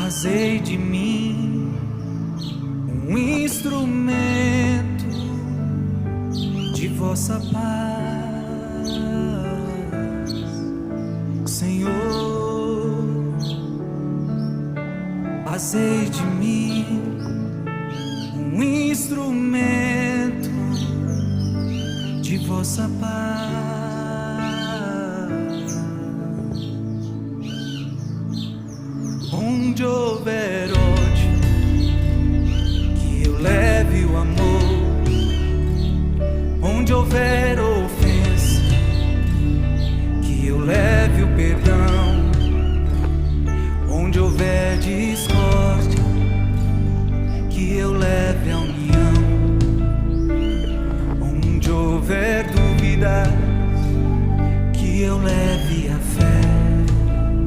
Fazei de mim um instrumento de vossa paz, Senhor. Fazei de mim um instrumento de vossa paz. Onde houver ódio, que eu leve o amor. Onde houver